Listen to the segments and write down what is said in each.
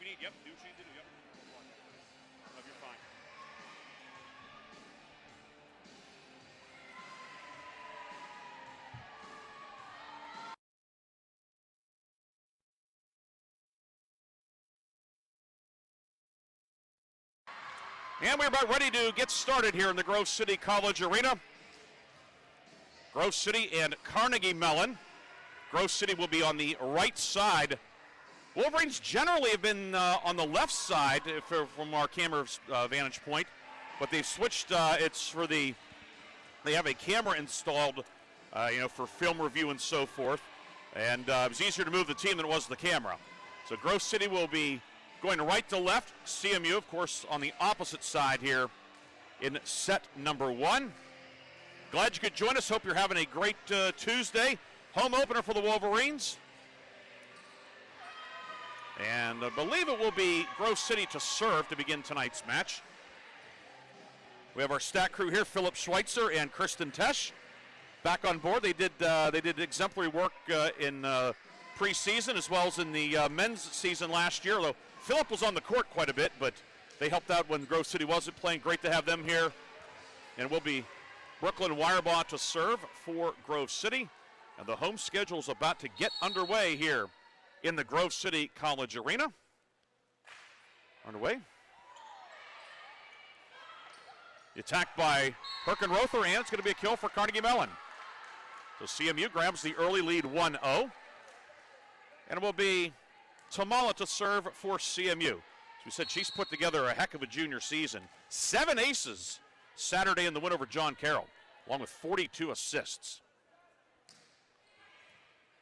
you need. Yep, do what you need to do. Yep. No, you're fine. And we're about ready to get started here in the Grove City College Arena. Grove City and Carnegie Mellon. Grove City will be on the right side. Wolverines generally have been on the left side from our camera's vantage point, but they've switched. They have a camera installed, for film review and so forth, and it was easier to move the team than it was the camera. So Grove City will be going right to left. CMU, of course, on the opposite side here in set number 1. Glad you could join us. Hope you're having a great Tuesday. Home opener for the Wolverines. And I believe it will be Grove City to serve to begin tonight's match. We have our stat crew here, Philip Schweitzer and Kristen Tesch, back on board. They did exemplary work in preseason as well as in the men's season last year. Although Philip was on the court quite a bit, but they helped out when Grove City wasn't playing. Great to have them here. And we'll be Brooklyn Wirebaugh to serve for Grove City. And the home schedule is about to get underway here in the Grove City College Arena. Underway. The attack by Herkenrother, and it's going to be a kill for Carnegie Mellon. So CMU grabs the early lead 1-0. And it will be Tamala to serve for CMU. As we said, she's put together a heck of a junior season. 7 aces Saturday in the win over John Carroll, along with 42 assists.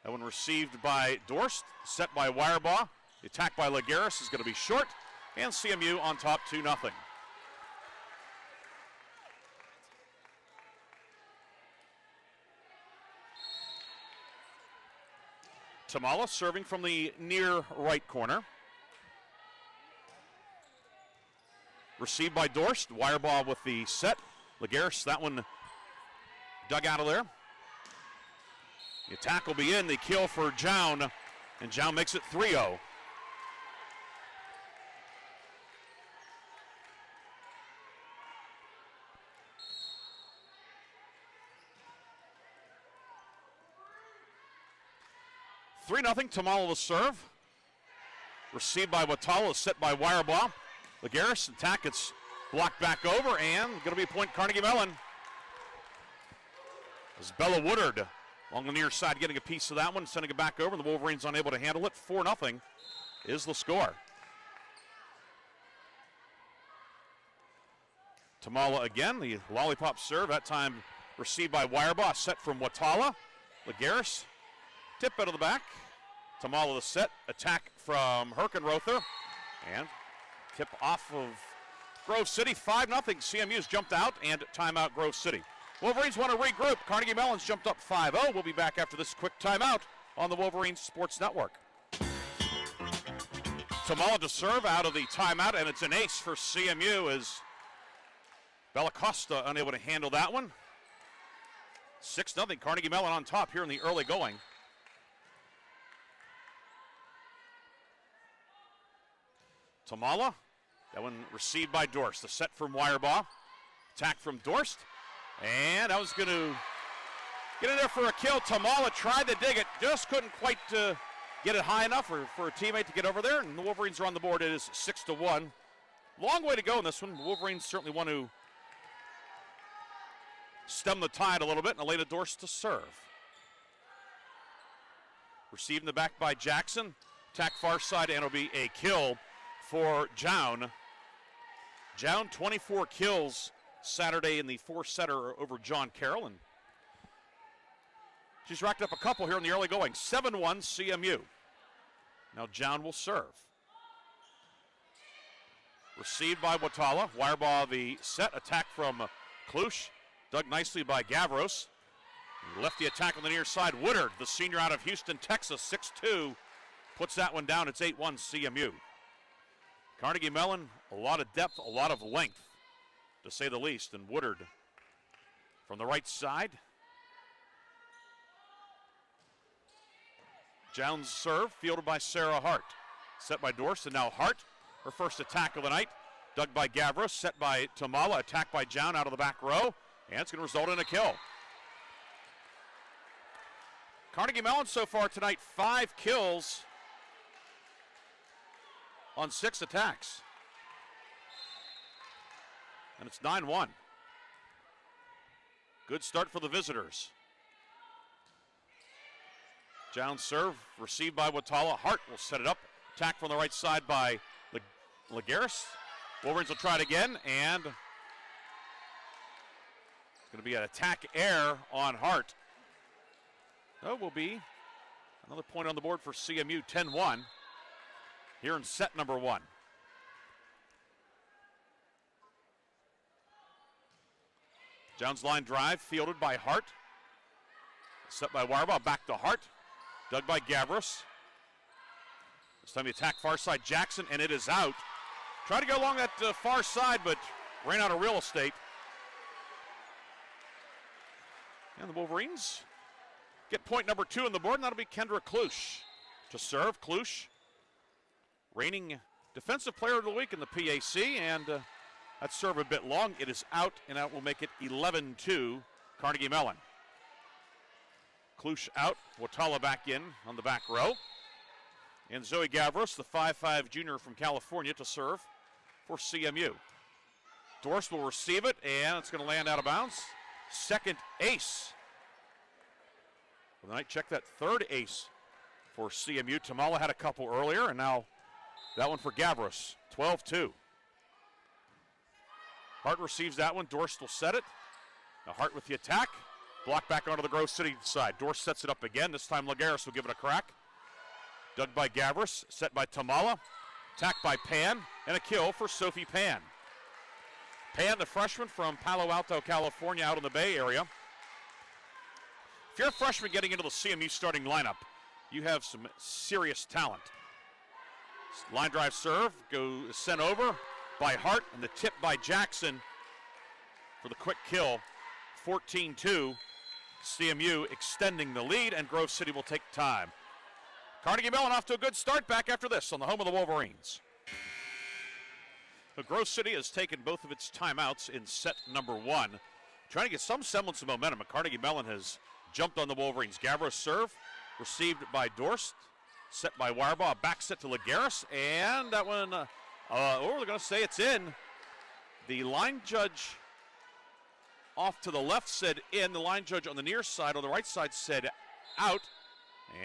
That one received by Dorst, set by Wirebaugh. The attack by Lagares is going to be short, and CMU on top 2-0. Tamala serving from the near right corner. Received by Dorst. Wirebaugh with the set. Lagares, that one dug out of there. The attack will be in. The kill for Jown. And Jown makes it 3-0. Tamala will serve. Received by Watala, set by Wirebaugh. Lagares, attack, it's blocked back over, and going to be a point Carnegie Mellon. As Bella Woodard along the near side getting a piece of that one, sending it back over. The Wolverines unable to handle it. 4-0 is the score. Tamala again, the lollipop serve, that time received by Wirebaugh, set from Watala. Lagares, tip out of the back. Tamala the set, attack from Herkenrother, and tip off of Grove City. 5-0. CMU's jumped out, and timeout Grove City. Wolverines want to regroup. Carnegie Mellon's jumped up 5-0. We'll be back after this quick timeout on the Wolverines Sports Network. Tamala to serve out of the timeout, and it's an ace for CMU as Bella Costa unable to handle that one. 6-0. Carnegie Mellon on top here in the early going. Tamala, that one received by Dorst. The set from Wirebaugh. Attack from Dorst. And that was going to get in there for a kill. Tamala tried to dig it. Just couldn't quite get it high enough for a teammate to get over there. And the Wolverines are on the board. It is 6-1. Long way to go in this one. The Wolverines certainly want to stem the tide a little bit. And Elena Dorst to serve. Received in the back by Jackson. Attack far side, and it'll be a kill for Jown. Jown, 24 kills Saturday in the 4-setter over John Carroll, and she's racked up a couple here in the early going. 7-1 CMU. Now Jown will serve. Received by Watala. Wirebaugh the set. Attack from Klusch. Dug nicely by Gavros. Lefty attack on the near side. Woodard, the senior out of Houston, Texas, 6'2", puts that one down. It's 8-1 CMU. Carnegie Mellon, a lot of depth, a lot of length, to say the least. And Woodard from the right side. Jown's serve, fielded by Sarah Hart. set by Dorst, and now Hart, her first attack of the night. Dug by Gavros, set by Tamala, attacked by Jown out of the back row, and it's going to result in a kill. Carnegie Mellon so far tonight, 5 kills on 6 attacks. And it's 9-1. Good start for the visitors. Jown serve, received by Watala. Hart will set it up. Attack from the right side by Lagares. Wolverines will try it again, and it's going to be an attack error on Hart. That will be another point on the board for CMU, 10-1, here in set number 1. Jown's line drive, fielded by Hart. Set by Warbaugh, back to Hart. Dug by Gavros. This time the attack far side Jackson, and it is out. Tried to go along that far side, but ran out of real estate. And the Wolverines get point number 2 on the board, and that'll be Kendra Klusch to serve. Klusch, reigning defensive player of the week in the PAC, and that serve a bit long. It is out, and that will make it 11-2 Carnegie Mellon. Klusch out, Watala back in on the back row. And Zoe Gavros, the 5'5 junior from California, to serve for CMU. Dorst will receive it, and it's going to land out of bounds. Second ace. Well, the night check that third ace for CMU. Tamala had a couple earlier, and now that one for Gavros. 12-2. Hart receives that one. Dorst will set it. Now Hart with the attack. Block back onto the Grove City side. Dorst sets it up again. This time Lagares will give it a crack. Dug by Gavros, set by Tamala. Attacked by Pan, and a kill for Sophie Pan. Pan, the freshman from Palo Alto, California, out in the Bay Area. If you're a freshman getting into the CMU starting lineup, you have some serious talent. Line drive serve, sent over by Hart, and the tip by Jackson for the quick kill. 14-2, CMU extending the lead, and Grove City will take time. Carnegie Mellon off to a good start back after this on the home of the Wolverines. But Grove City has taken both of its timeouts in set number 1, trying to get some semblance of momentum, but Carnegie Mellon has jumped on the Wolverines. Gavros serve, received by Dorst, set by Warbaugh, back set to Lagares, and that one, we're going to say it's in. The line judge off to the left said in, the line judge on the near side, on the right side said out,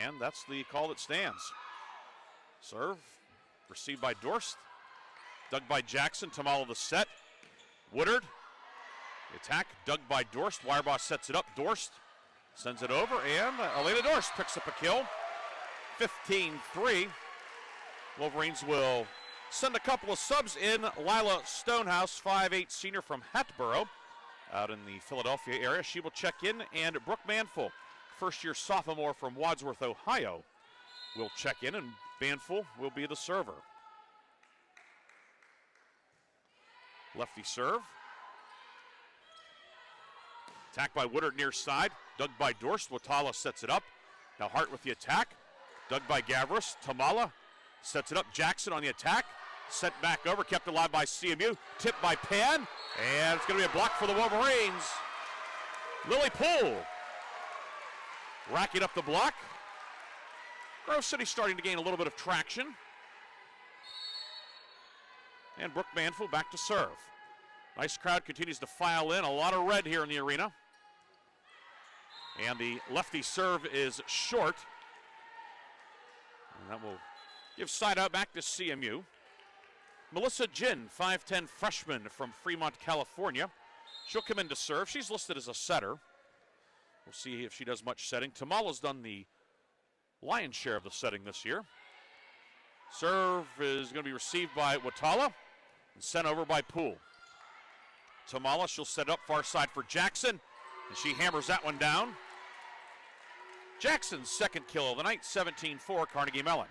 and that's the call that stands. Serve, received by Dorst, dug by Jackson, Tamala the set. Woodard, the attack, dug by Dorst, Warbaugh sets it up, Dorst sends it over, and Elena Dorst picks up a kill. 15-3. Wolverines will send a couple of subs in. Lila Stonehouse, 5'8 senior from Hatboro, out in the Philadelphia area. She will check in, and Brooke Manful, first-year sophomore from Wadsworth, Ohio, will check in, and Manful will be the server. Lefty serve. Attack by Woodard near side. Dug by Dorst. Watala sets it up. Now Hart with the attack. Dug by Gavros. Tamala sets it up. Jackson on the attack. Sent back over. Kept alive by CMU. Tipped by Pan. And it's going to be a block for the Wolverines. Lily Poole racking up the block. Grove City starting to gain a little bit of traction. And Brooke Manful back to serve. Nice crowd continues to file in. A lot of red here in the arena. And the lefty serve is short. And that will give side out back to CMU. Melissa Jin, 5'10 freshman from Fremont, California. She'll come in to serve. She's listed as a setter. We'll see if she does much setting. Tamala's done the lion's share of the setting this year. Serve is going to be received by Watala and sent over by Poole. Tamala, she'll set up far side for Jackson, and she hammers that one down. Jackson's second kill of the night, 17-4 Carnegie Mellon.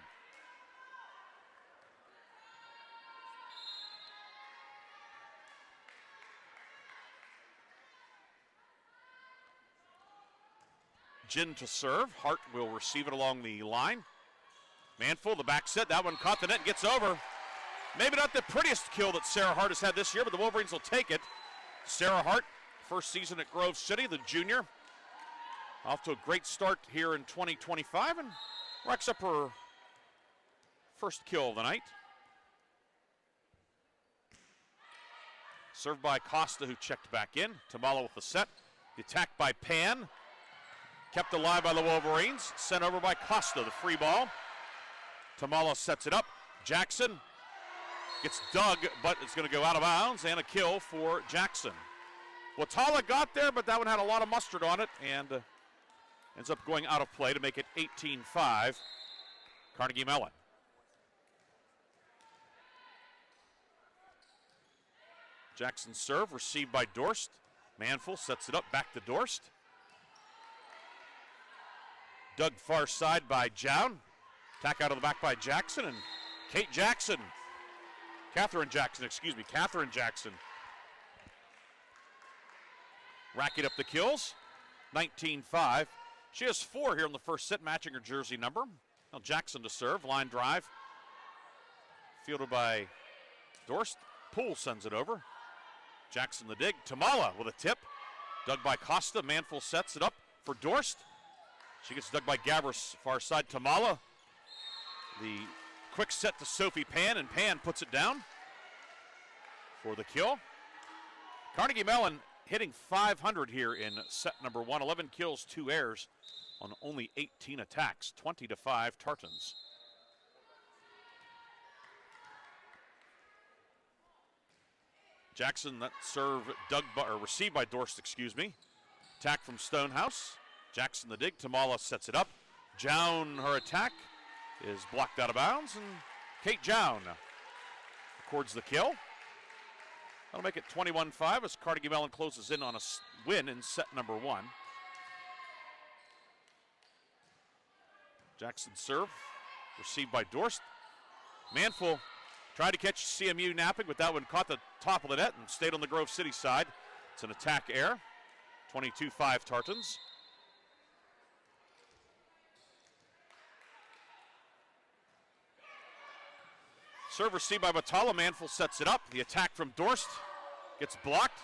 Jin to serve. Hart will receive it along the line. Manful, the back set, that one caught the net and gets over. Maybe not the prettiest kill that Sarah Hart has had this year, but the Wolverines will take it. Sarah Hart, first season at Grove City, the junior. Off to a great start here in 2025 and racks up her first kill of the night. Served by Costa, who checked back in. Tamala with the set. The attack by Pan. Kept alive by the Wolverines. Sent over by Costa, the free ball. Tamala sets it up. Jackson gets dug, but it's going to go out of bounds, and a kill for Jackson. Watala got there, but that one had a lot of mustard on it, and ends up going out of play to make it 18-5, Carnegie Mellon. Jackson's serve received by Dorst. Manful sets it up, back to Dorst. Dug far side by Jown. Attack out of the back by Jackson, and Catherine Jackson. Racking up the kills, 19-5. She has 4 here in the first set, matching her jersey number. Now Jackson to serve, line drive. Fielded by Dorst. Poole sends it over. Jackson the dig. Tamala with a tip. Dug by Costa. Manful sets it up for Dorst. She gets dug by Gavras, far side. Tamala. The quick set to Sophie Pan, and Pan puts it down for the kill. Carnegie Mellon hitting .500 here in set number 1. 11 kills, 2 errors on only 18 attacks. 20-5 Tartans. Jackson, that serve received by Dorst, Attack from Stonehouse. Jackson the dig. Tamala sets it up. Jown, her attack is blocked out of bounds, and Kate Jown records the kill. That'll make it 21-5 as Carnegie Mellon closes in on a win in set number 1. Jackson's serve received by Dorst. Manful tried to catch CMU napping, but that one caught the top of the net and stayed on the Grove City side. It's an attack error. 22-5 Tartans. Serve received by Batala. Manful sets it up. The attack from Dorst gets blocked.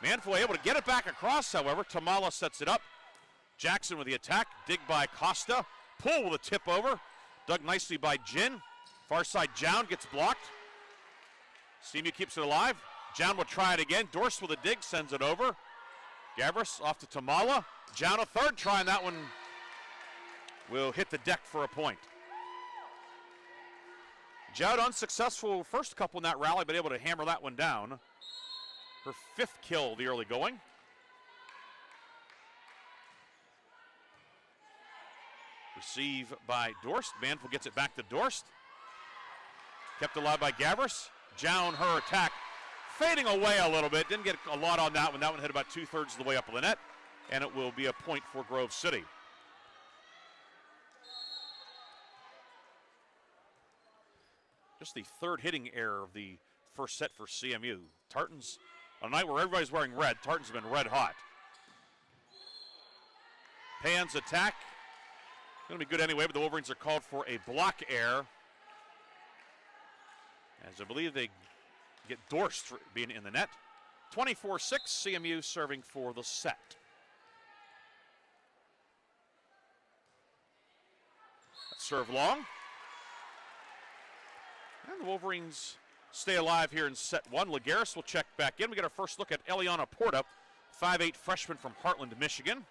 Manful able to get it back across, however. Tamala sets it up. Jackson with the attack. Dig by Costa. Poole with a tip over. Dug nicely by Jin. Far side Jown gets blocked. CMU keeps it alive. Jown will try it again. Dorst with a dig sends it over. Gavras off to Tamala. Jown a third try, and that one will hit the deck for a point. Jown unsuccessful first couple in that rally, but able to hammer that one down. Her 5th kill of the early going. Receive by Dorst. Manful gets it back to Dorst. Kept alive by Gavras. Jown, her attack, fading away a little bit. Didn't get a lot on that one. That one hit about 2/3 of the way up the net, and it will be a point for Grove City. Just the 3rd hitting error of the first set for CMU. Tartans, on a night where everybody's wearing red, Tartans have been red hot. Pan's attack, going to be good anyway, but the Wolverines are called for a block error, as I believe they get Dorst for being in the net. 24-6, CMU serving for the set. Serve long. And the Wolverines stay alive here in set 1. Lagares will check back in. We get our first look at Eliana Porta, 5'8" freshman from Heartland, Michigan.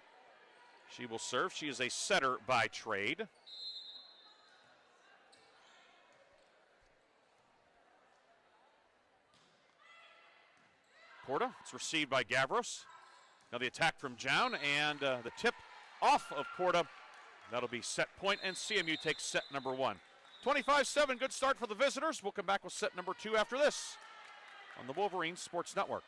She will serve. She is a setter by trade. Porta, it's received by Gavros. Now the attack from Jown, and the tip off of Porta. That'll be set point, and CMU takes set number 1. 25-7, good start for the visitors. We'll come back with set number 2 after this on the Wolverines Sports Network.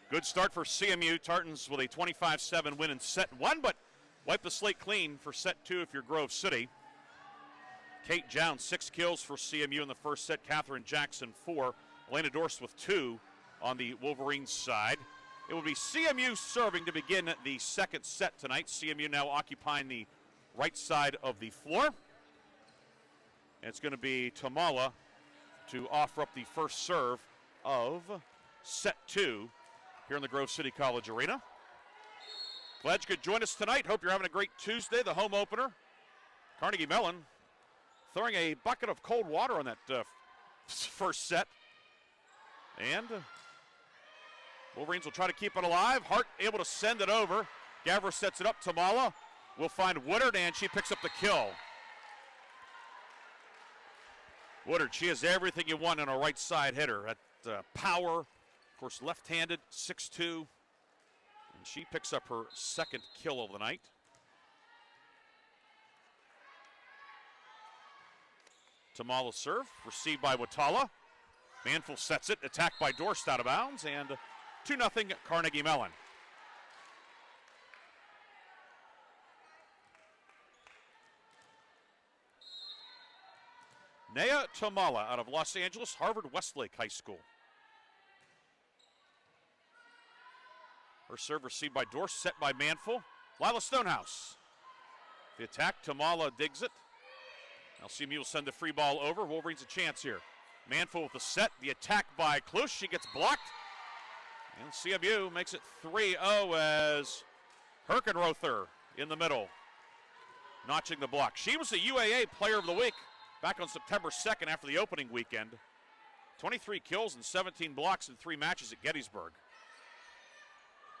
Good start for CMU. Tartans with a 25-7 win in set 1, but wipe the slate clean for set 2 if you're Grove City. Kate Jown, 6 kills for CMU in the first set. Catherine Jackson, 4. Elena Dorst with 2 on the Wolverines side. It will be CMU serving to begin the second set tonight. CMU now occupying the right side of the floor. And it's going to be Tamala to offer up the first serve of set 2 here in the Grove City College Arena. Glad you could join us tonight. Hope you're having a great Tuesday, the home opener. Carnegie Mellon throwing a bucket of cold water on that first set. And Wolverines will try to keep it alive. Hart able to send it over. Gavra sets it up. Tamala will find Woodard, and she picks up the kill. Woodard, she has everything you want in a right side hitter. At power, of course, left-handed, 6'2". And she picks up her second kill of the night. Tamala serve, received by Watala. Manful sets it, attacked by Dorst out of bounds, and 2-0 Carnegie Mellon. Nea Tamala out of Los Angeles, Harvard Westlake High School. Her serve received by Dorst, set by Manful. Lila Stonehouse. The attack, Tamala digs it. Now CMU will send the free ball over. Wolverines a chance here. Manful with the set, the attack by Klush. She gets blocked. And CMU makes it 3-0 as Herkenrother in the middle, notching the block. She was the UAA Player of the Week back on September 2nd after the opening weekend. 23 kills and 17 blocks in 3 matches at Gettysburg.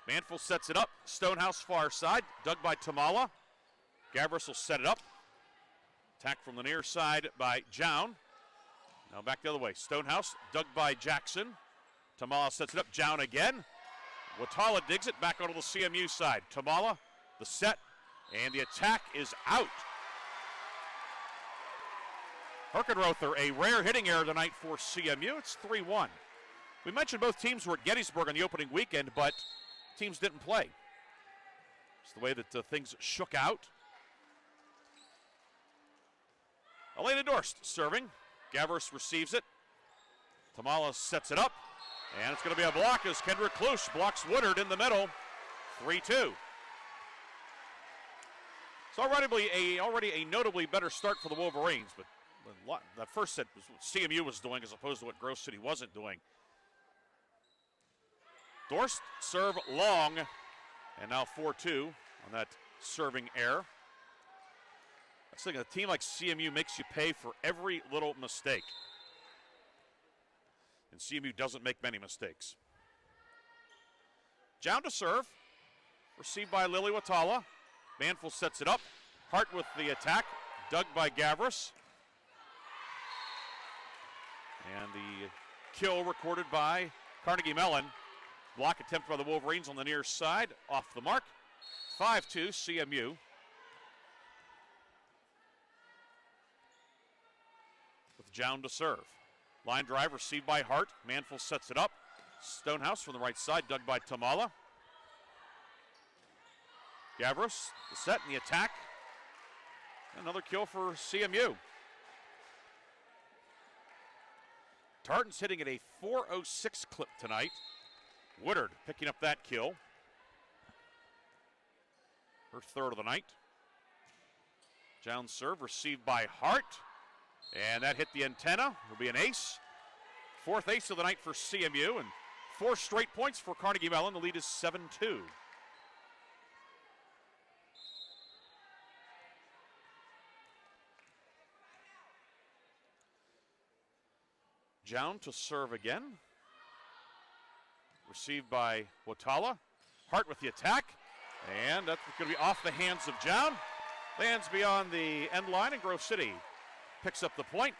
Manful sets it up. Stonehouse far side, dug by Tamala. Gavris will set it up. Attack from the near side by Jown. Now back the other way. Stonehouse, dug by Jackson. Tamala sets it up. Jown again. Watala digs it back onto the CMU side. Tamala, the set, and the attack is out. Herkenrother, a rare hitting error tonight for CMU. It's 3-1. We mentioned both teams were at Gettysburg on the opening weekend, but teams didn't play. It's the way that things shook out. Elena Dorst serving. Gavris receives it. Tamala sets it up. And it's going to be a block as Kendra Klush blocks Woodard in the middle. 3-2. It's already a notably better start for the Wolverines, but that first set was what CMU was doing as opposed to what Grove City wasn't doing. Dorst serve long, and now 4-2 on that serving error. That's like a team like CMU makes you pay for every little mistake. And CMU doesn't make many mistakes. Jown to serve. Received by Lily Watala. Manful sets it up. Hart with the attack. Dug by Gavris. And the kill recorded by Carnegie Mellon. Block attempt by the Wolverines on the near side. Off the mark. 5-2 CMU. With Jown to serve. Line drive received by Hart. Manful sets it up. Stonehouse from the right side, dug by Tamala. Gavros, the set and the attack. Another kill for CMU. Tartan's hitting at a .406 clip tonight. Woodard picking up that kill. Her third of the night. Jown serve received by Hart. And that hit the antenna. Will be an ace. Fourth ace of the night for CMU, and 4 straight points for Carnegie Mellon. The lead is 7-2. Jown to serve again. Received by Watala. Hart with the attack. And that's going to be off the hands of Jown. Lands beyond the end line, and Grove City picks up the point.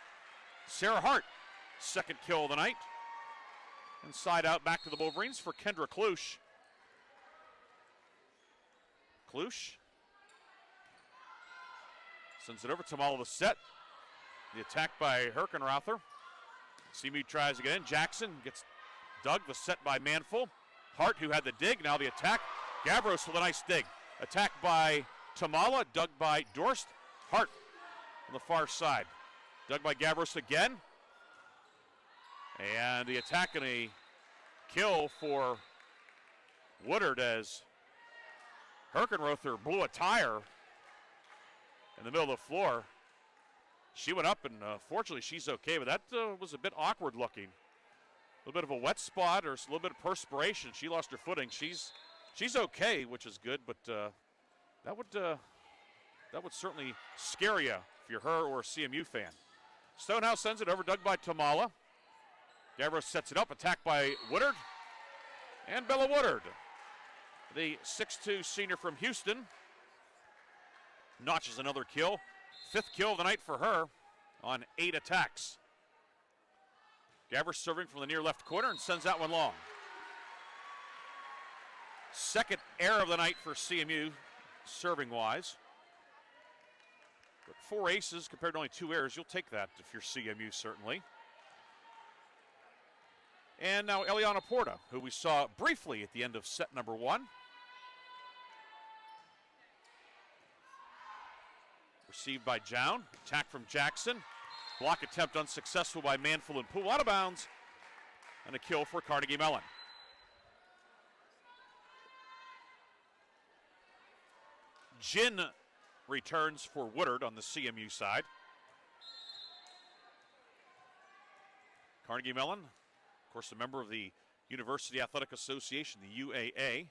Sarah Hart, second kill of the night. Inside out back to the Wolverines for Kendra Klush. Klush sends it over. Tamala the set. The attack by Herkenrother. CMU tries again. Jackson gets dug. The set by Manful. Hart, who had the dig, now the attack. Gavros with a nice dig. Attack by Tamala, dug by Dorst. Hart on the far side. Dug by Gavros again. And the attack and a kill for Woodard as Herkenrother blew a tire in the middle of the floor. She went up, and fortunately she's okay, but that was a bit awkward looking. A little bit of a wet spot or a little bit of perspiration. She lost her footing. She's okay, which is good, but that would certainly scare you if you're her or a CMU fan. Stonehouse sends it over, dug by Tamala. Gavros sets it up, attacked by Woodard. And Bella Woodard, the 6'2 senior from Houston, notches another kill. 5th kill of the night for her on 8 attacks. Gavros serving from the near left corner and sends that one long. 2nd error of the night for CMU, serving-wise. But 4 aces compared to only 2 errors, you'll take that if you're CMU, certainly. And now Eliana Porta, who we saw briefly at the end of set number 1. Received by Jown, attack from Jackson. Block attempt unsuccessful by Manful and Poole, out of bounds. And a kill for Carnegie Mellon. Jin returns for Woodard on the CMU side. Carnegie Mellon, of course, a member of the University Athletic Association, the UAA.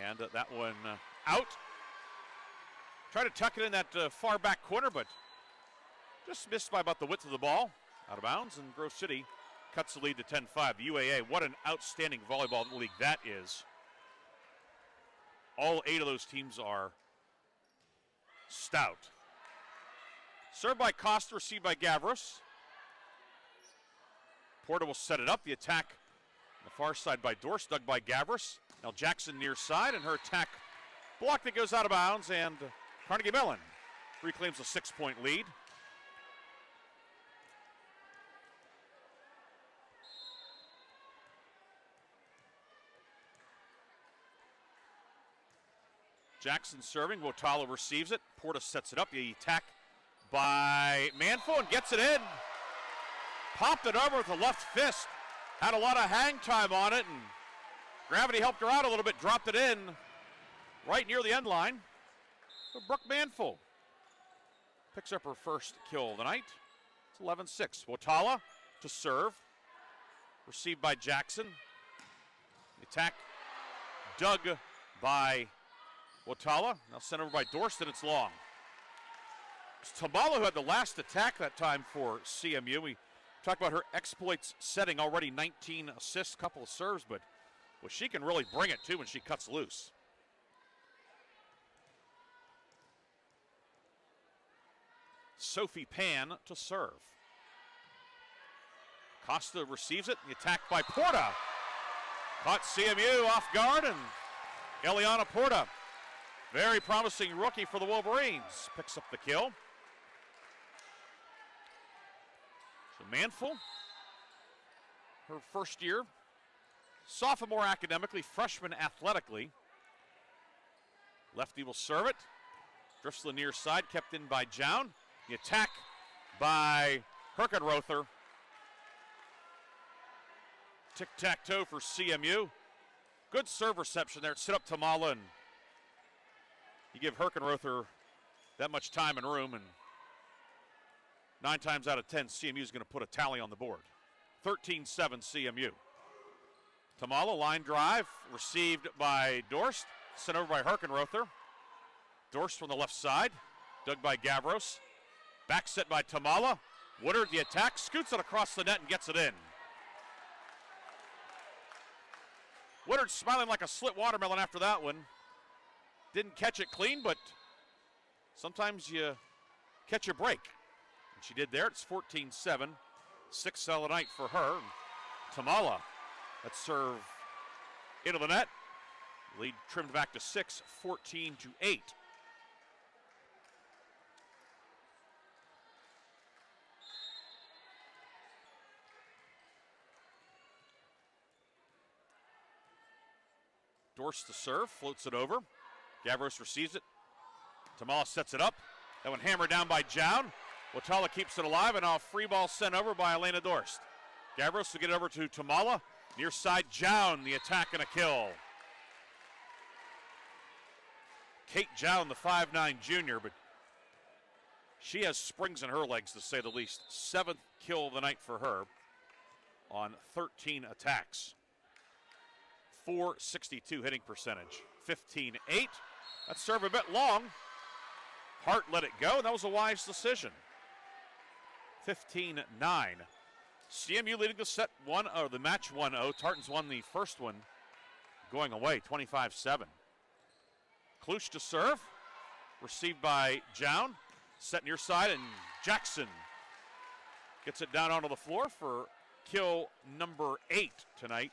And that one out. Try to tuck it in that far back corner, but just missed by about the width of the ball. Out of bounds, and Grove City cuts the lead to 10-5. The UAA, what an outstanding volleyball league that is. All 8 of those teams are stout. Served by Costa, received by Gavros. Porter will set it up. The attack on the far side by Dorst, dug by Gavros. Now Jackson near side, and her attack block that goes out of bounds, and Carnegie Mellon reclaims a 6-point lead. Jackson serving, Wotala receives it. Porta sets it up. The attack by Manful and gets it in. Popped it over with a left fist. Had a lot of hang time on it, and gravity helped her out a little bit. Dropped it in right near the end line. But Brooke Manful picks up her first kill of the night. It's 11-6. Wotala to serve. Received by Jackson. The attack dug by Wotala. Now sent over by Dorst, and it's long. It's Tamala who had the last attack that time for CMU. We talked about her exploits setting, already 19 assists, couple of serves, but well, she can really bring it too when she cuts loose. Sophie Pan to serve. Costa receives it. The attack by Porta. Caught CMU off guard, and Eliana Porta, very promising rookie for the Wolverines, picks up the kill. So Manful, her first year, sophomore academically, freshman athletically. Lefty will serve it. Drifts to the near side, kept in by Jown. The attack by Herkenrother. Tic-tac-toe for CMU. Good serve reception there. Sit up Tamala, and you give Herkenrother that much time and room, and 9 times out of 10, CMU is going to put a tally on the board. 13-7 CMU. Tamala, line drive, received by Dorst, sent over by Herkenrother. Dorst from the left side, dug by Gavros. Back set by Tamala. Woodard, the attack, scoots it across the net and gets it in. Woodard smiling like a slit watermelon after that one. Didn't catch it clean, but sometimes you catch a break. And she did there. It's 14-7. 6 solid night for her. Tamala, that serve into the net. Lead trimmed back to 6, 14-8. Dorst to serve, floats it over. Gavros receives it. Tamala sets it up. That one hammered down by Jown. Wotala keeps it alive, and now a free ball sent over by Elena Dorst. Gavros will get it over to Tamala. Near side, Jown, the attack and a kill. Kate Jown, the 5'9 junior, but she has springs in her legs, to say the least. 7th kill of the night for her on 13 attacks. .462 hitting percentage. 15-8. That serve a bit long. Hart let it go, and that was a wise decision. 15-9. CMU leading the set the match 1-0. Tartans won the first one going away, 25-7. Klusch to serve. Received by Jown. Set near side, and Jackson gets it down onto the floor for kill number 8 tonight.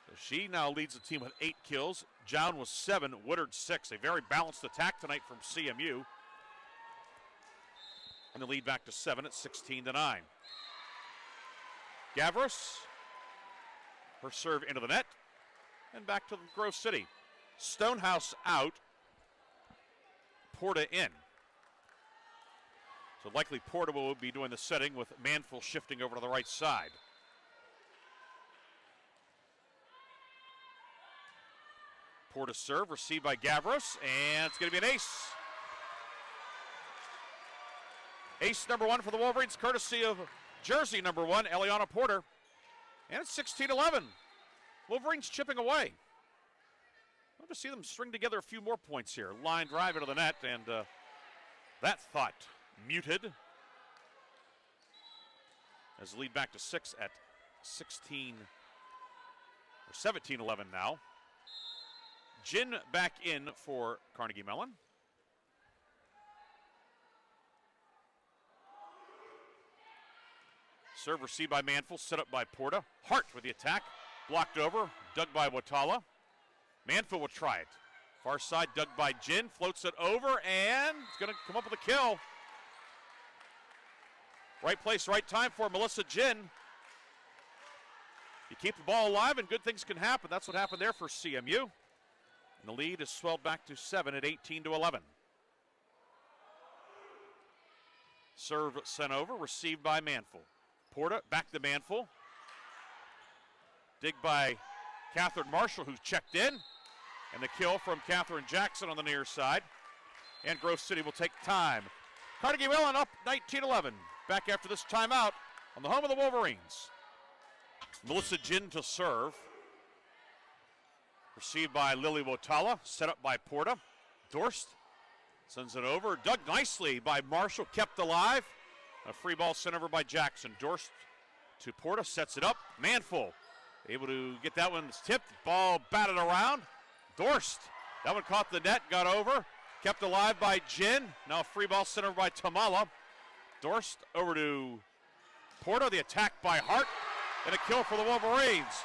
So she now leads the team with 8 kills. Jown was 7, Woodard 6. A very balanced attack tonight from CMU. And the lead back to 7 at 16-9. Gavros, her serve into the net, and back to Grove City. Stonehouse out, Porta in. So likely Porta will be doing the setting with Manful shifting over to the right side. Porta serve, received by Gavros, and it's going to be an ace. Ace number 1 for the Wolverines, courtesy of jersey number 1, Eliana Porter. And it's 16-11. Wolverines chipping away. Love to see them string together a few more points here. Line drive into the net, and that thought muted. As the lead back to 6 at 17-11 now. Jin back in for Carnegie Mellon. Serve received by Manful, set up by Porta. Hart with the attack, blocked over, dug by Watala. Manful will try it. Far side, dug by Jin, floats it over, and it's going to come up with a kill. Right place, right time for Melissa Jin. You keep the ball alive and good things can happen. That's what happened there for CMU. And the lead is swelled back to 7 at 18-11. Serve sent over, received by Manful. Porta back to Manful. Dig by Catherine Marshall, who's checked in. And the kill from Catherine Jackson on the near side. And Grove City will take time. Carnegie Mellon up 19-11. Back after this timeout on the home of the Wolverines. Melissa Jin to serve. Received by Lily Wotala, set up by Porta. Dorst sends it over, dug nicely by Marshall, kept alive. A free ball sent over by Jackson. Dorst to Porta, sets it up. Manful able to get that one tipped. Ball batted around. Dorst, that one caught the net, got over. Kept alive by Jin. Now a free ball sent over by Tamala. Dorst over to Porta, the attack by Hart, and a kill for the Wolverines.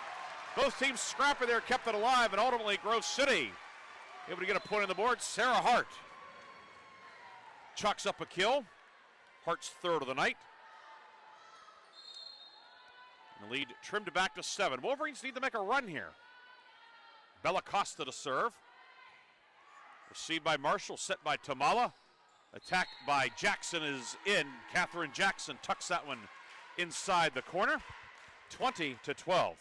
Both teams scrapping there, kept it alive, and ultimately Grove City able to get a point on the board. Sarah Hart chalks up a kill. Hart's third of the night. And the lead trimmed back to 7. Wolverines need to make a run here. Bella Costa to serve. Received by Marshall, set by Tamala. Attack by Jackson is in. Catherine Jackson tucks that one inside the corner. 20-12.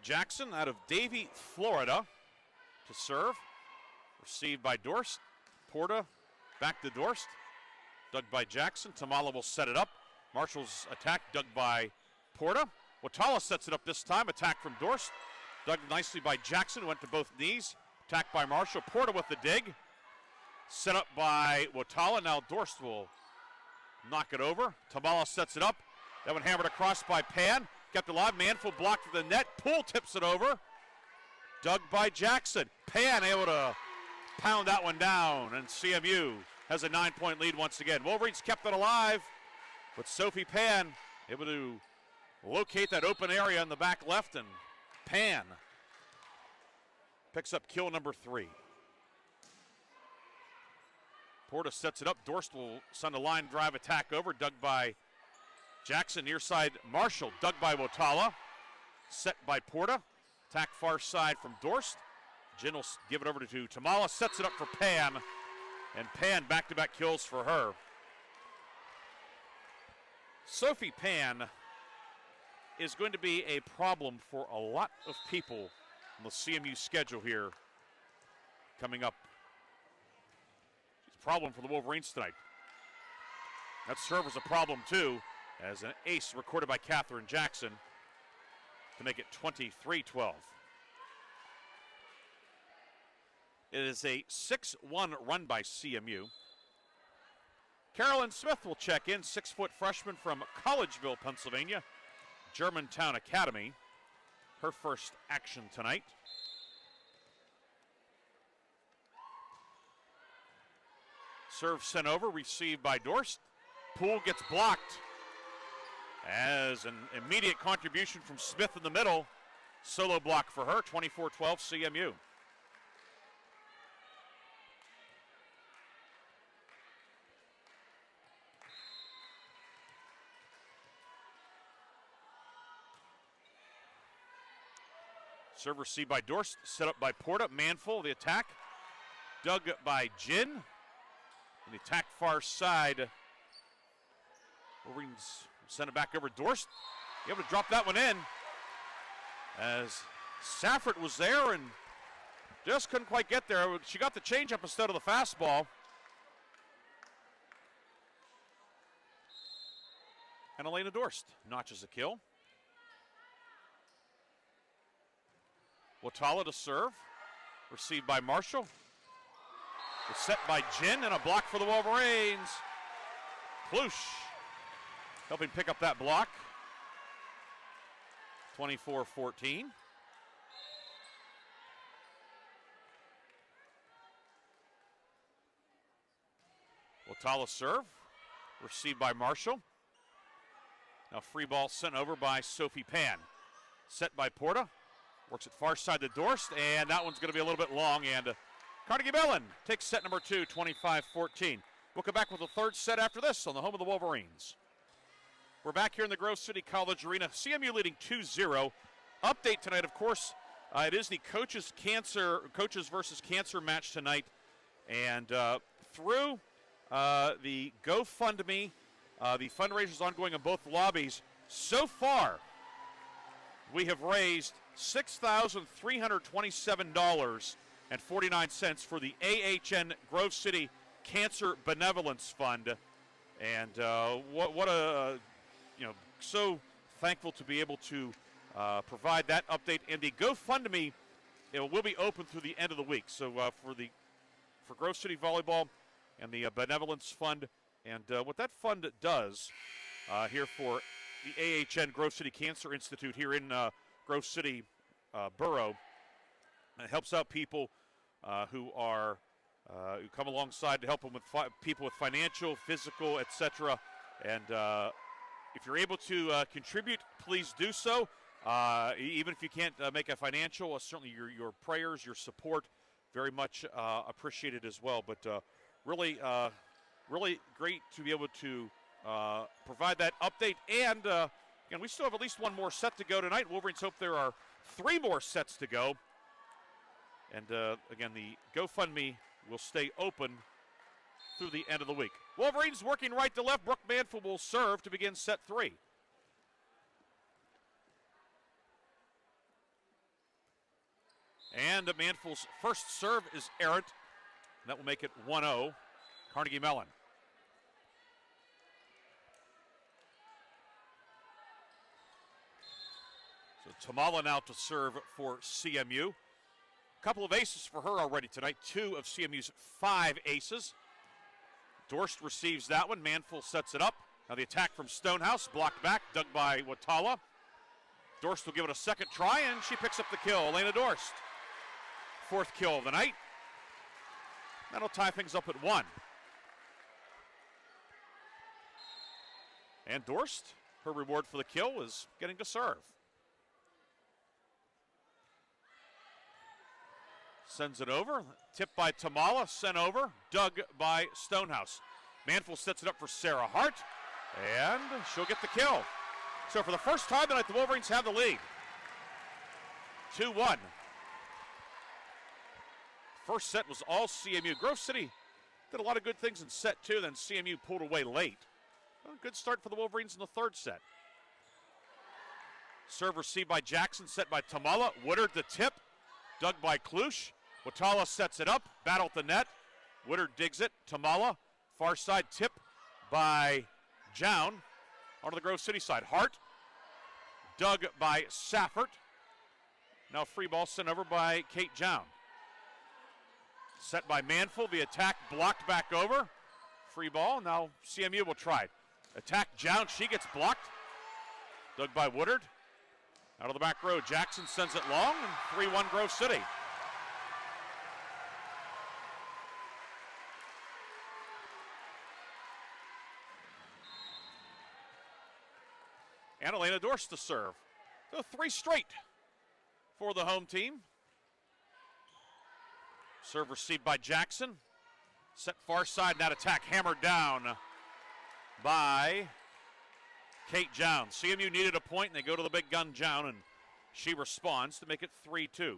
Jackson out of Davie, Florida to serve. Received by Dorst. Porta back to Dorst. Dug by Jackson. Tamala will set it up. Marshall's attack dug by Porta. Watala sets it up this time. Attack from Dorst. Dug nicely by Jackson. Went to both knees. Attack by Marshall. Porta with the dig. Set up by Watala. Now Dorst will knock it over. Tamala sets it up. That one hammered across by Pan. Kept alive. Manful blocked the net. Poole tips it over. Dug by Jackson. Pan able to pound that one down. And CMU has a 9-point lead once again. Wolverines kept it alive. But Sophie Pan able to locate that open area in the back left. And Pan picks up kill number 3. Porta sets it up. Dorst will send a line drive attack over. Dug by Jackson, near side Marshall, dug by Wotala. Set by Porta. Attack far side from Dorst. Jin will give it over to Tamala. Sets it up for Pan. And Pan back-to-back kills for her. Sophie Pan is going to be a problem for a lot of people on the CMU schedule here coming up. She's a problem for the Wolverines tonight. That serve was a problem too, as an ace recorded by Catherine Jackson to make it 23-12. It is a 6-1 run by CMU. Carolyn Smith will check in, 6-foot freshman from Collegeville, Pennsylvania, Germantown Academy. Her first action tonight. Serve sent over, received by Dorst. Poole gets blocked. As an immediate contribution from Smith in the middle. Solo block for her, 24-12 CMU. Serve received by Dorst, set up by Porta. Manful, the attack. Dug by Jin. And the attack far side. Wolverines send it back over Dorst. Able to drop that one in. As Safford was there and just couldn't quite get there. She got the changeup instead of the fastball. And Elena Dorst notches a kill. Watala to serve. Received by Marshall. It's set by Jin and a block for the Wolverines. Plush helping pick up that block. 24-14. Watala serve. Received by Marshall. Now free ball sent over by Sophie Pan. Set by Porta. Works it far side to Dorst, and that one's going to be a little bit long, and Carnegie Mellon takes set number 2, 25-14. We'll come back with the third set after this on the home of the Wolverines. We're back here in the Grove City College Arena. CMU leading 2-0. Update tonight, of course, it is the coaches versus cancer match tonight, and through the GoFundMe, the fundraiser is ongoing in both lobbies. So far, we have raised $6,327.49 for the AHN Grove City Cancer Benevolence Fund, and what a so thankful to be able to provide that update. And the GoFundMe will be open through the end of the week. So for Grove City Volleyball and the Benevolence Fund, and what that fund does here for the AHN Grove City Cancer Institute here in Grove City Borough. It helps out people who come alongside to help them with people with financial, physical, etc. And if you're able to contribute, please do so. Even if you can't make a financial, certainly your prayers, your support, very much appreciated as well. But really great to be able to provide that update. And again, we still have at least one more set to go tonight. Wolverines hope there are 3 more sets to go. And again, the GoFundMe will stay open through the end of the week. Wolverines working right to left. Brooke Manful will serve to begin set 3. And Manful's first serve is errant. And that will make it 1-0, Carnegie Mellon. So Tamala now to serve for CMU. A couple of aces for her already tonight. 2 of CMU's 5 aces. Dorst receives that one. Manful sets it up. Now the attack from Stonehouse. Blocked back. Dug by Watala. Dorst will give it a second try, and she picks up the kill. Elena Dorst. 4th kill of the night. That'll tie things up at 1. And Dorst, her reward for the kill is getting to serve. Sends it over. Tipped by Tamala. Sent over. Dug by Stonehouse. Manful sets it up for Sarah Hart. And she'll get the kill. So for the first time tonight, the Wolverines have the lead. 2-1. First set was all CMU. Grove City did a lot of good things in set 2, then CMU pulled away late. Well, good start for the Wolverines in the third set. Serve received by Jackson, set by Tamala. Woodard the tip, dug by Klush. Watala sets it up, battle at the net. Woodard digs it, Tamala. Far side tip by Jown. Onto the Grove City side. Hart, dug by Saffert. Now free ball sent over by Kate Jown. Set by Manful, the attack blocked back over. Free ball, now CMU will try it. Attack Jown, she gets blocked. Dug by Woodard. Out of the back row, Jackson sends it long, and 3-1 Grove City. And Elena Dorst to serve. So 3 straight for the home team. Serve received by Jackson. Set far side, that attack hammered down by Kate Jown. CMU needed a point, and they go to the big gun Jown, and she responds to make it 3-2.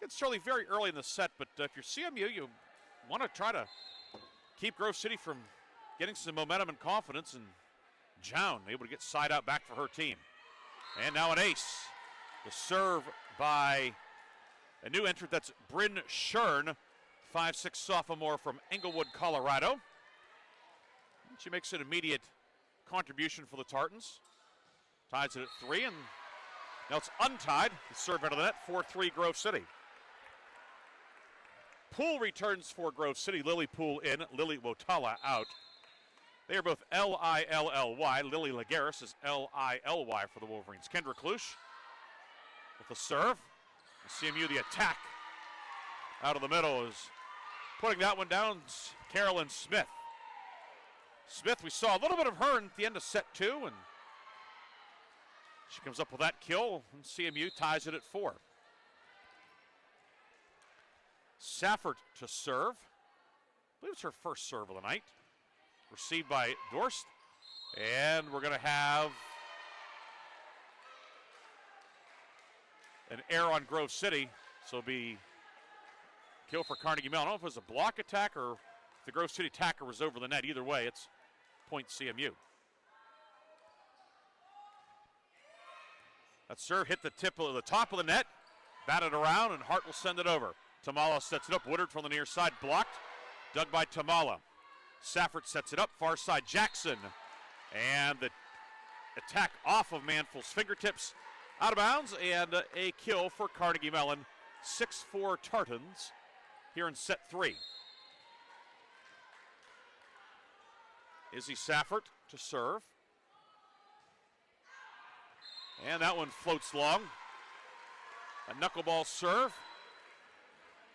It's certainly very early in the set, but if you're CMU, you want to try to keep Grove City from getting some momentum and confidence, and Jown able to get side out back for her team. And now an ace. The serve by a new entrant, that's Bryn Shern, 5'6" sophomore from Englewood, Colorado. She makes an immediate contribution for the Tartans. Ties it at 3, and now it's untied. The serve out of the net, 4-3 Grove City. Poole returns for Grove City. Lily Poole in, Lily Wotala out. They are both L-I-L-L-Y. Lily Lagaris is L-I-L-Y for the Wolverines. Kendra Klush with the serve. CMU the attack out of the middle is putting that one down. Carolyn Smith. Smith, we saw a little bit of her at the end of set 2, and she comes up with that kill, and CMU ties it at 4. Saffert to serve. I believe it's her first serve of the night. Received by Dorst, and we're going to have an error on Grove City, so it'll be kill for Carnegie Mellon. I don't know if it was a block attack or if the Grove City attacker was over the net. Either way, it's point CMU. That serve hit the tip of the top of the net, batted around, and Hart will send it over. Tamala sets it up. Woodard from the near side, blocked, dug by Tamala. Saffert sets it up, far side Jackson, and the attack off of Manful's fingertips, out of bounds, and a kill for Carnegie Mellon. 6-4 Tartans here in set 3. Izzy Saffert to serve. And that one floats long. A knuckleball serve.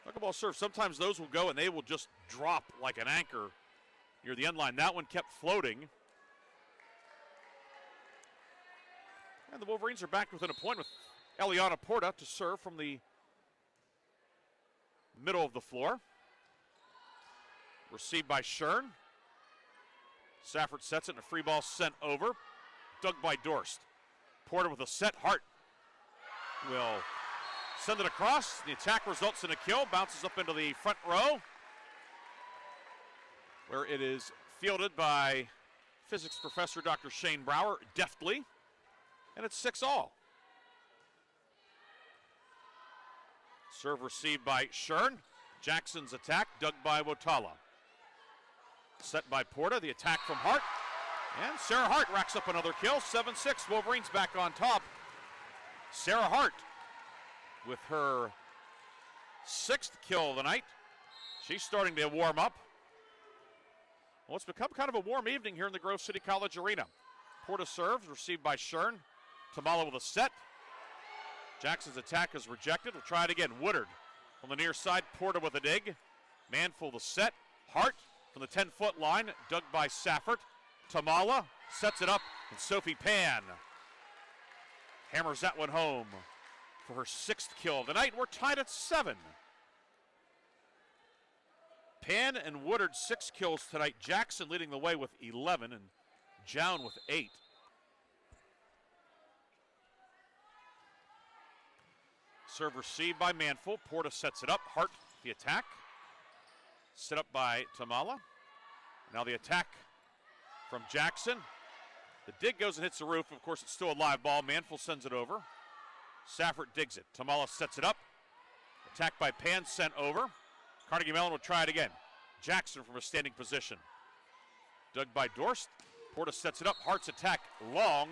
Knuckleball serve, sometimes those will go and they will just drop like an anchor near the end line. That one kept floating. And the Wolverines are back within a point with Eliana Porta to serve from the middle of the floor. Received by Shern. Saffert sets it, and a free ball sent over. Dug by Dorst. Porter with a set. Hart will send it across. The attack results in a kill. Bounces up into the front row, where it is fielded by physics professor Dr. Shane Brower deftly. And it's 6-all. Serve received by Shern. Jackson's attack, dug by Wotala. Set by Porta, the attack from Hart. And Sarah Hart racks up another kill, 7-6. Wolverines back on top. Sarah Hart with her 6th kill of the night. She's starting to warm up. Well, it's become kind of a warm evening here in the Grove City College Arena. Porta serves, received by Shern. Tamala with a set. Jackson's attack is rejected. We'll try it again. Woodard on the near side. Porta with a dig. Manful the set. Hart from the 10-foot line. Dug by Saffert. Tamala sets it up. And Sophie Pan hammers that one home for her 6th kill of the night. We're tied at 7. Pan and Woodard 6 kills tonight. Jackson leading the way with 11 and Jown with 8. Serve received by Manful. Porta sets it up. Hart the attack. Set up by Tamala. Now the attack from Jackson. The dig goes and hits the roof. Of course, it's still a live ball. Manful sends it over. Safford digs it. Tamala sets it up. Attack by Pan sent over. Carnegie Mellon will try it again. Jackson from a standing position. Dug by Dorst. Porta sets it up. Hart's attack long.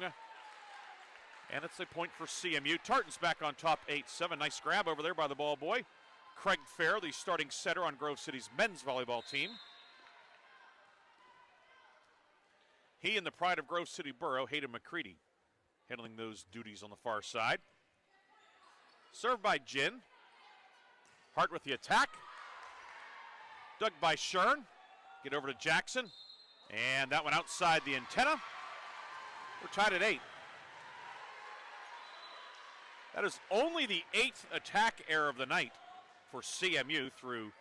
And it's a point for CMU. Tartan's back on top 8-7. Nice grab over there by the ball boy. Craig Fair, the starting setter on Grove City's men's volleyball team. He and the pride of Grove City Borough, Hayden McCready, handling those duties on the far side. Served by Jin. Hart with the attack. Dug by Shern. Get over to Jackson. And that one outside the antenna. We're tied at 8. That is only the 8th attack error of the night for CMU through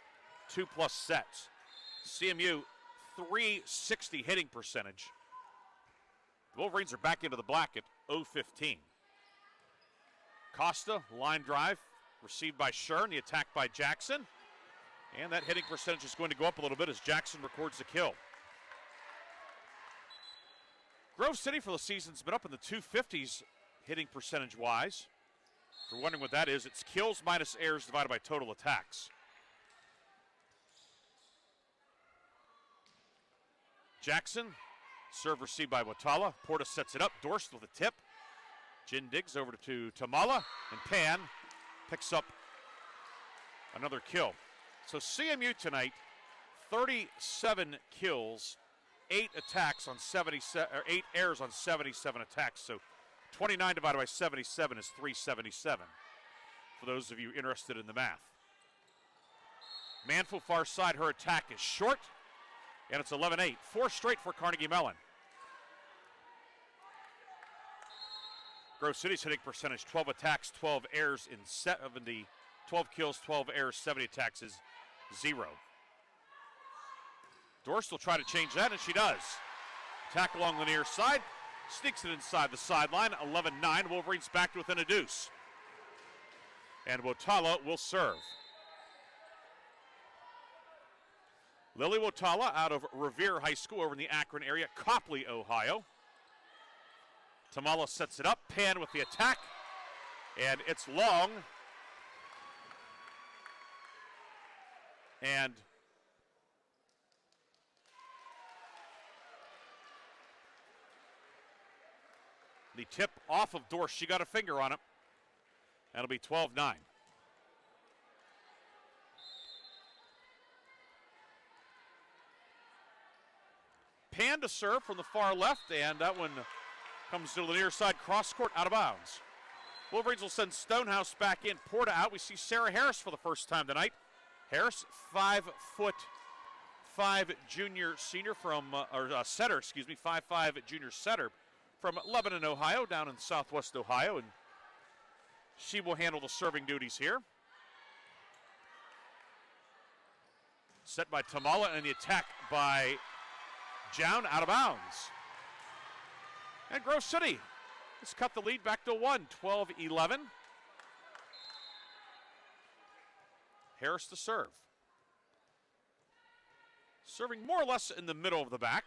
2+ sets. CMU 360 hitting percentage. The Wolverines are back into the black at 0-15. Costa, line drive, received by Shern, the attack by Jackson. And that hitting percentage is going to go up a little bit as Jackson records the kill. Grove City for the season's been up in the 250s hitting percentage-wise. If you're wondering what that is, it's kills minus errors divided by total attacks. Jackson, serve received by Watala. Porta sets it up. Dorst with a tip. Jin digs over to Tamala, and Pan picks up another kill. So CMU tonight, 37 kills, 8 attacks on 77, or 8 errors on 77 attacks. So 29 divided by 77 is 377, for those of you interested in the math. Manful far side, her attack is short, and it's 11-8. 4 straight for Carnegie Mellon. Grove City's hitting percentage, 12 attacks, 12 errors in 70, 12 kills, 12 errors, 70 attacks is 0. Dorst will try to change that, and she does. Attack along the near side, sneaks it inside the sideline, 11-9. Wolverines back to within a deuce. And Wotala will serve. Lily Wotala out of Revere High School over in the Akron area, Copley, Ohio. Tamala sets it up, Pan with the attack, and it's long. And the tip off of Dorst, she got a finger on it. That'll be 12-9. Pan to serve from the far left, and that one comes to the near side, cross court, out of bounds. Wolverines will send Stonehouse back in. Porta out. We see Sarah Harris for the first time tonight. Harris, 5'5" junior senior from, setter, 5'5" junior setter from Lebanon, Ohio, down in southwest Ohio, and she will handle the serving duties here. Set by Tamala, and the attack by Jown, out of bounds. And Grove City has cut the lead back to 1, 12-11. Harris to serve. Serving more or less in the middle of the back.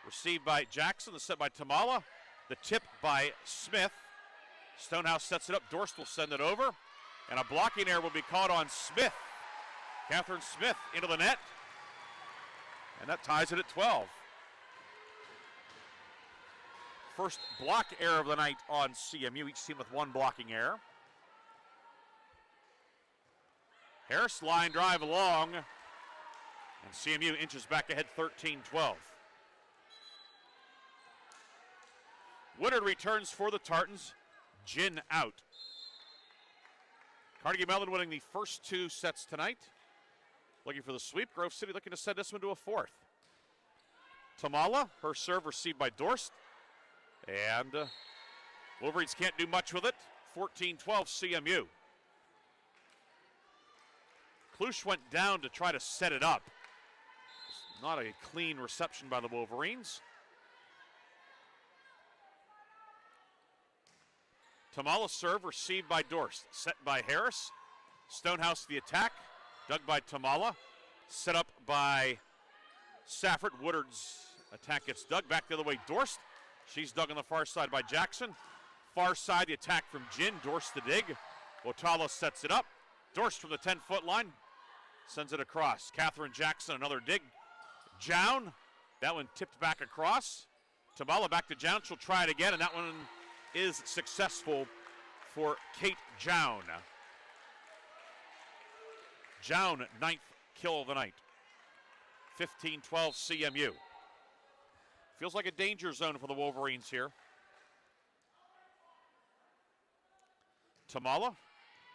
Received by Jackson, the set by Tamala. The tip by Smith. Stonehouse sets it up. Dorst will send it over. And a blocking error will be caught on Smith. Catherine Smith into the net. And that ties it at 12. First block error of the night on CMU, each team with 1 blocking error. Harris, line drive long, and CMU inches back ahead 13-12. Woodard returns for the Tartans. Jin out. Carnegie Mellon winning the first 2 sets tonight. Looking for the sweep. Grove City looking to send this one to a 4th. Tamala, her serve received by Dorst. And Wolverines can't do much with it. 14-12 CMU. Klusch went down to try to set it up. Not a clean reception by the Wolverines. Tamala serve received by Dorst. Set by Harris. Stonehouse the attack. Dug by Tamala. Set up by Safford. Woodard's Attack gets dug back the other way. Dorst. She's dug on the far side by Jackson. Far side, the attack from Jin. Dorst the dig. Wotala sets it up. Dorst from the 10-foot line sends it across. Catherine Jackson, another dig. Jown. That one tipped back across. Tamala back to Jown. She'll try it again, and that one is successful for Kate Jown. Jown, 9th kill of the night. 15-12 CMU. Feels like a danger zone for the Wolverines here. Tamala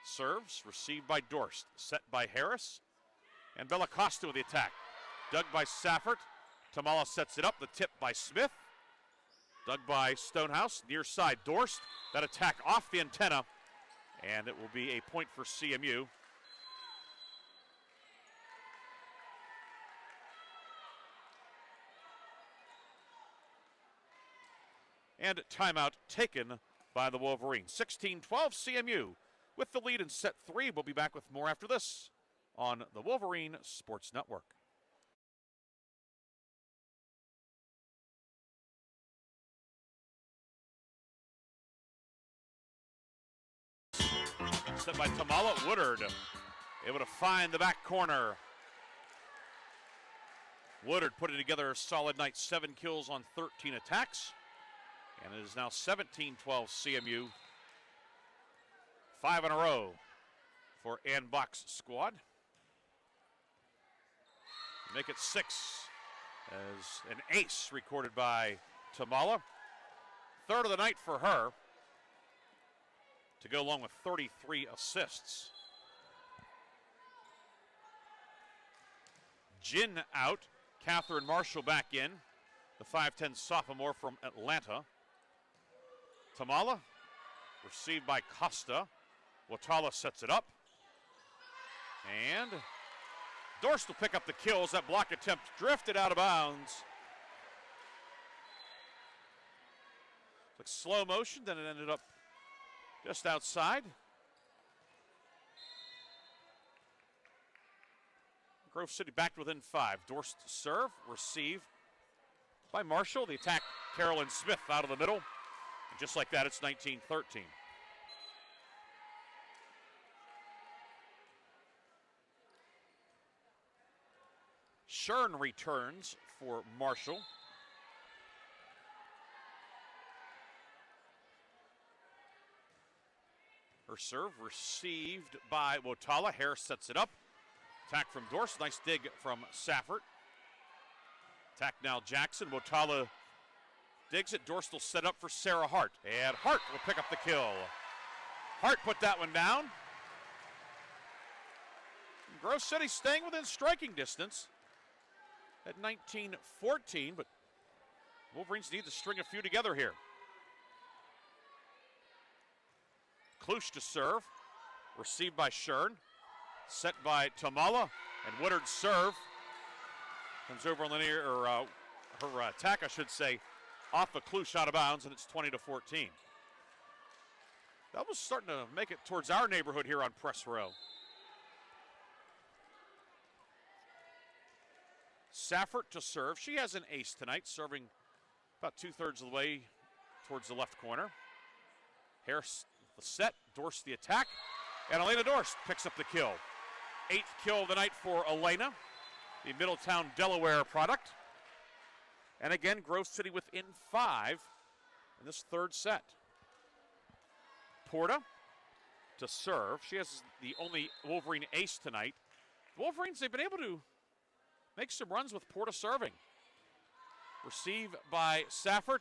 serves, received by Dorst, set by Harris. And Bella Costa with the attack. Dug by Saffert. Tamala sets it up, the tip by Smith. Dug by Stonehouse, near side Dorst. That attack off the antenna, and it will be a point for CMU. And timeout taken by the Wolverines. 16-12 CMU with the lead in set 3. We'll be back with more after this on the Wolverine Sports Network. Set by Tamala. Woodard able to find the back corner. Woodard putting together a solid night. 7 kills on 13 attacks. And it is now 17-12 CMU. 5 in a row for Ann Bach's squad. Make it 6 as an ace recorded by Tamala. 3rd of the night for her, to go along with 33 assists. Jin out, Catherine Marshall back in, the 5'10 sophomore from Atlanta. Tamala, received by Costa. Wotala sets it up. And Dorst will pick up the kills. That block attempt drifted out of bounds. Like slow motion, then it ended up just outside. Grove City back within 5. Dorst serve, receive by Marshall. The attack, Carolyn Smith out of the middle. And just like that, it's 19-13. Shern returns for Marshall. Her serve received by Wotala. Harris sets it up. Attack from Dorst. Nice dig from Saffert. Attack now Jackson. Wotala digs it. Dorst will set up for Sarah Hart. And Hart will pick up the kill. Hart put that one down. Grove City staying within striking distance at 19-14, but Wolverines need to string a few together here. Klusch to serve, received by Shern, set by Tamala, and Woodard serve. Comes over on the near, or her attack, I should say, off of Klusch out of bounds, and it's 20-14. That was starting to make it towards our neighborhood here on press row. Saffert to serve. She has an ace tonight, serving about 2/3 of the way towards the left corner. Harris the set, Dorst the attack, and Elena Dorst picks up the kill. 8th kill of the night for Elena, the Middletown, Delaware product. And again, Grove City within 5 in this 3rd set. Porta to serve. She has the only Wolverine ace tonight. The Wolverines, they've been able to make some runs with Porta serving. Receive by Saffert.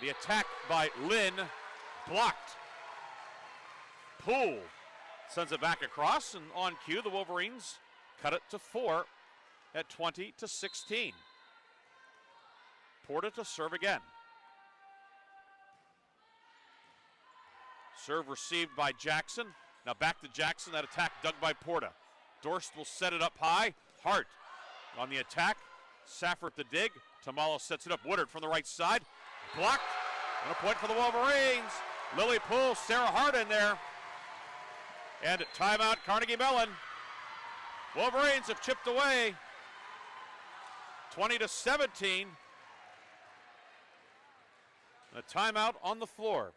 The attack by Lynn, blocked. Poole sends it back across, and on cue, the Wolverines cut it to 4 at 20-16. Porta to serve again. Serve received by Jackson. Now back to Jackson. That attack dug by Porta. Dorst will set it up high. Hart on the attack. Saffert the dig. Tamala sets it up. Woodard from the right side. Blocked. And a point for the Wolverines. Lily Poole, Sarah Hart in there. And timeout, Carnegie Mellon. Wolverines have chipped away 20-17. A timeout on the floor.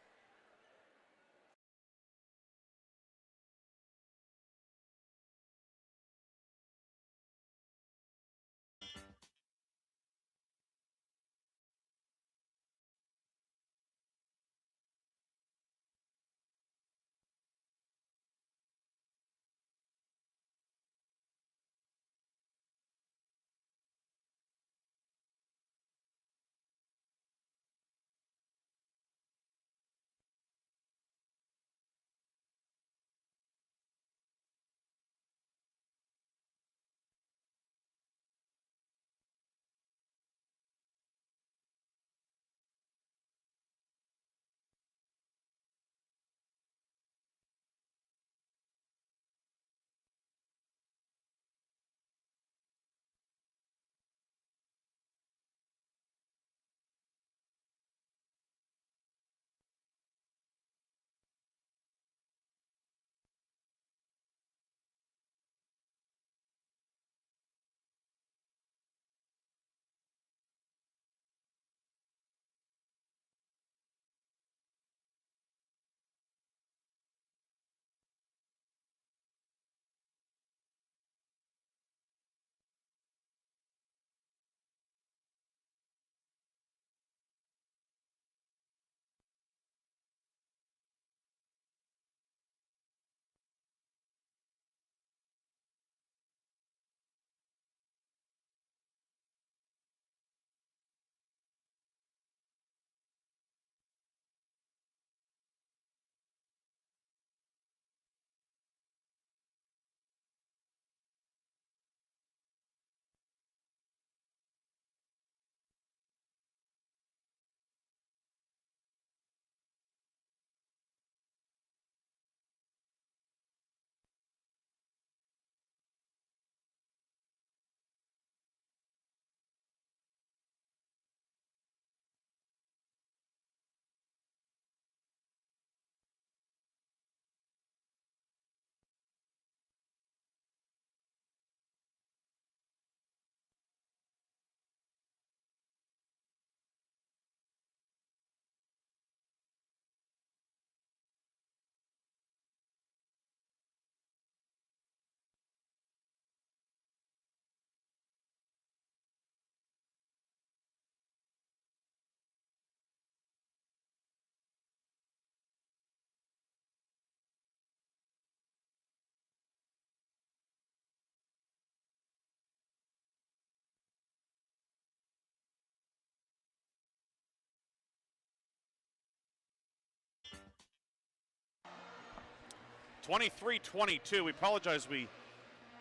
(23-22). We apologize, we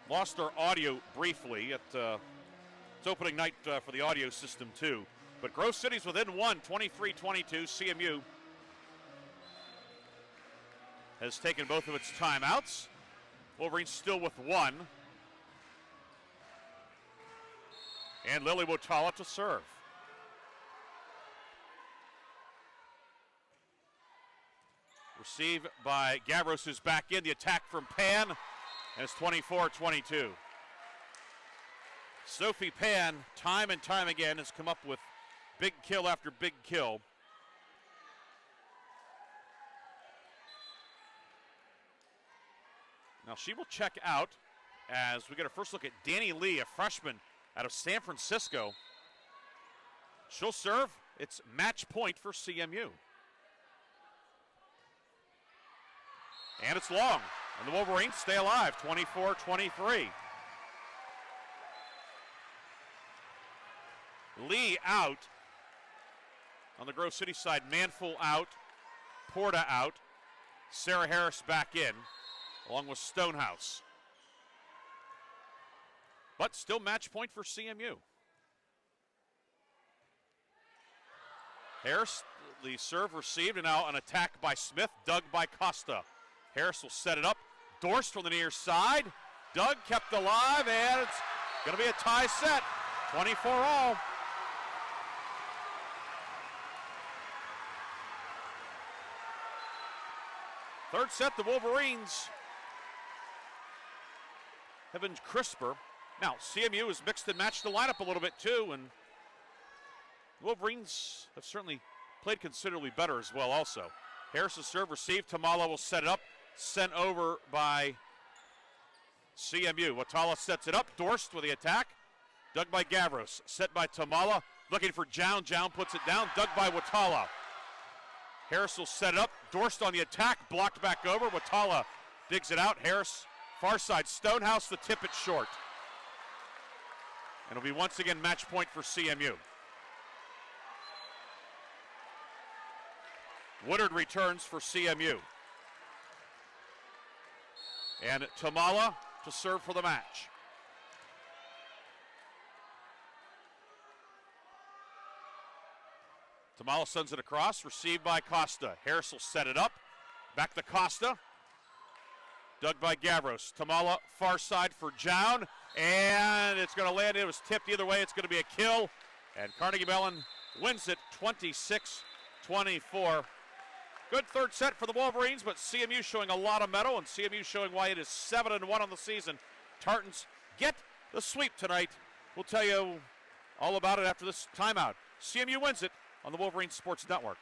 lost our audio briefly. It's opening night for the audio system too. But Grove City's within one, 23-22. CMU has taken both of its timeouts. Wolverines still with one. And Lily Wotala to serve. Received by Gavros, who's back in. The attack from Pan, and it's 24-22. Sophie Pan, time and time again, has come up with big kill after big kill. Now she will check out as we get a first look at Danny Lee, a freshman out of San Francisco. She'll serve. It's match point for CMU. And it's long. And the Wolverines stay alive, 24-23. Lee out. On the Grove City side, Manful out. Porta out. Sarah Harris back in, along with Stonehouse. But still match point for CMU. Harris, the serve received, and now an attack by Smith, dug by Costa. Harris will set it up. Dorst from the near side. Doug kept alive, and it's going to be a tie set. 24-all. Third set, the Wolverines have been crisper. Now, CMU has mixed and matched the lineup a little bit too, and the Wolverines have certainly played considerably better as well also. Harris's serve received. Tamala will set it up. Sent over by CMU. Watala sets it up. Dorst with the attack. Dug by Gavros. Set by Tamala. Looking for Jown. Jown puts it down. Dug by Watala. Harris will set it up. Dorst on the attack. Blocked back over. Watala digs it out. Harris far side. Stonehouse the tip it short. And it'll be once again match point for CMU. Woodard returns for CMU. And Tamala to serve for the match. Tamala sends it across, received by Costa. Harris will set it up. Back to Costa. Dug by Gavros. Tamala far side for Jown. And it's going to land. It was tipped either way. It's going to be a kill. And Carnegie Mellon wins it 26-24. Good third set for the Wolverines, but CMU showing a lot of mettle, and CMU showing why it is 7-1 on the season. Tartans get the sweep tonight. We'll tell you all about it after this timeout. CMU wins it on the Wolverines Sports Network.